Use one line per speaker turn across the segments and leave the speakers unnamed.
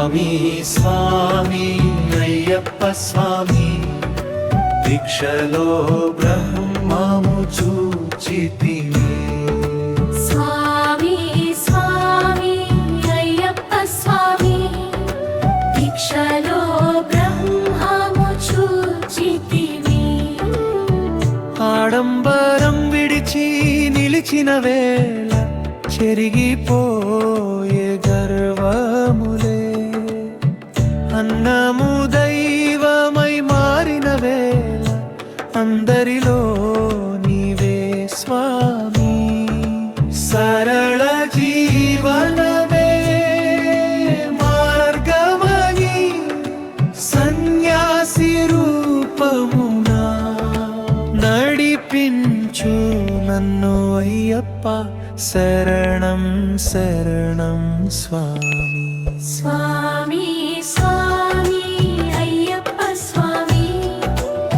స్వామి స్వామి అయ్యప్ప స్వామి దీక్షలో బ్రహ్మము చూచితిని
స్వామి స్వామి అయ్యప్ప స్వామి దీక్షలో బ్రహ్మము చూచితిని
ఆడంబరం విడిచి నిలిచిన వేళ చెరిగిపోయే గర్వములే అన్నము దైవమై మారిన వేళ అందరిలో నీవే స్వామి సరళ జీవనమే మార్గమని సన్యాసి రూపమునా నడిపించు నన్ను అయ్యప్ప శరణం శరణం స్వామి
స్వామి స్వామి అయ్యప్ప స్వామి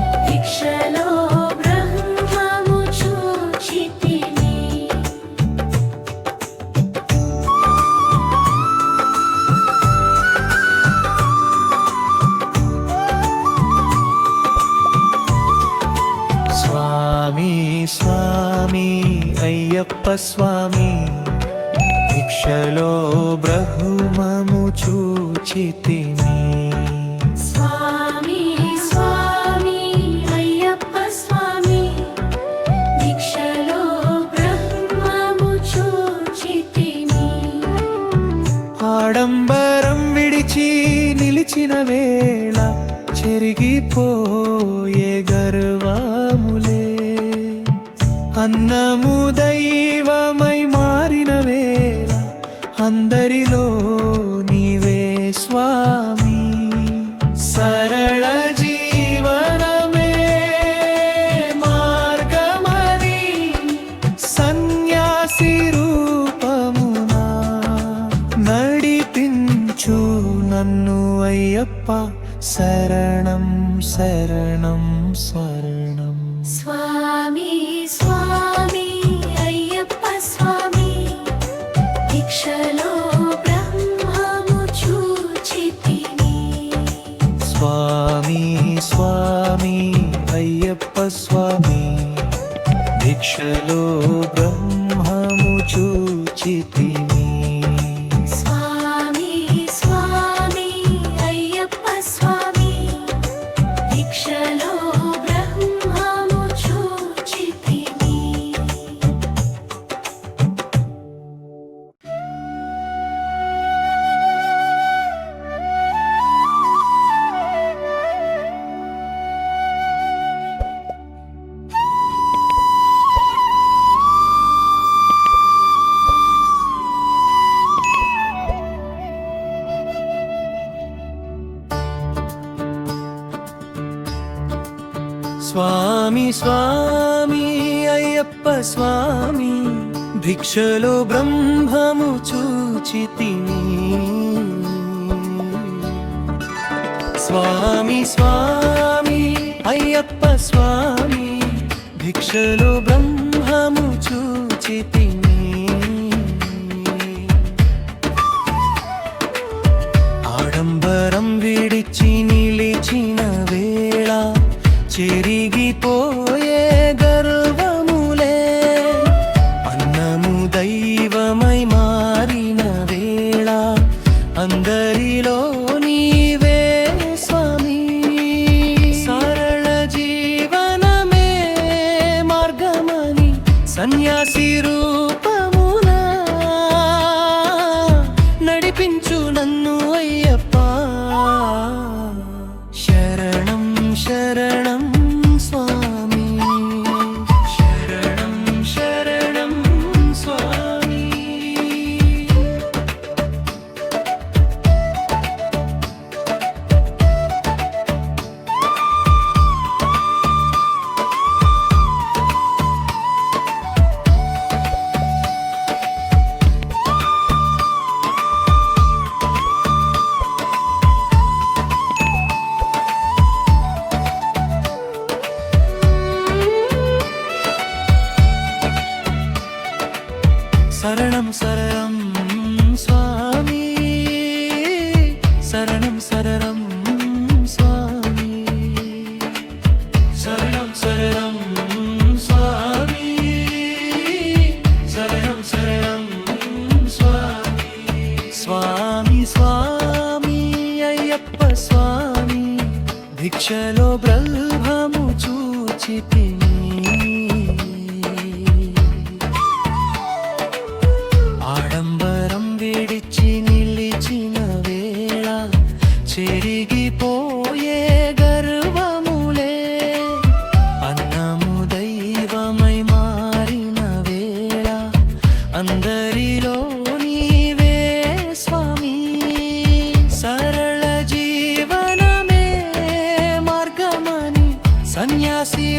దీక్షలో బ్రహ్మము చూచితిని
స్వామి స్వామి అయ్యప్ప స్వామి దీక్షలో బ్రహ్మము చూచితిని
స్వామి స్వామి అయ్యప్ప స్వామి దీక్షలో బ్రహ్మము చూచితిని
ఆడంబరం విడిచి నిలిచిన వేళ చెరిగిపోయే గర్వములే అన్నము దైవమై మారిన వేళ అందరిలో నీవే స్వామి సరళ జీవనమే మార్గమని సన్యాసి రూపమునా నడిపించు నన్ను అయ్యప్ప శరణం శరణం శరణం
స్వామి స్వామి అయ్యప్ప స్వామి దీక్షలో బ్రహ్మము చూచితిని
స్వామి స్వామి అయ్యప్ప స్వామి దీక్షలో బ్రహ్మము చూచితిని
స్వామి స్వామి అయ్యప్ప స్వామి దీక్షలో బ్రహ్మము చూచితిని
స్వామి స్వామి అయ్యప్ప స్వామి భిక్షలో బ్రహ్మము చూచితిని స్వామి స్వామి అయ్యప్ప స్వామి భిక్షలో బ్రహ్మము చూచితిని ఆడంబరం విడిచి నిలిచిన వేళ చెరిగిపోయే గర్వములే అన్నము దైవమై మారిన వేళ అందరిలో నీవే స్వామి సరళ జీవనమే మార్గమని సన్యాసి రూపమునా నడిపించు నన్ను అయ్యప్ప శరణం శరణం స్వామి శరణం శరణం స్వామి శరణం శరణం స్వామి దీక్షలో బ్రహ్మము చూచితిని ఆడంబరం విడిచి నిలిచిన వేళ చెరిగిపోయే గర్వములే అన్నము దైవమై మారిన వేళ అందరిలో నీవే స్వామి సరళ జీవనమే మార్గమని సన్యాసి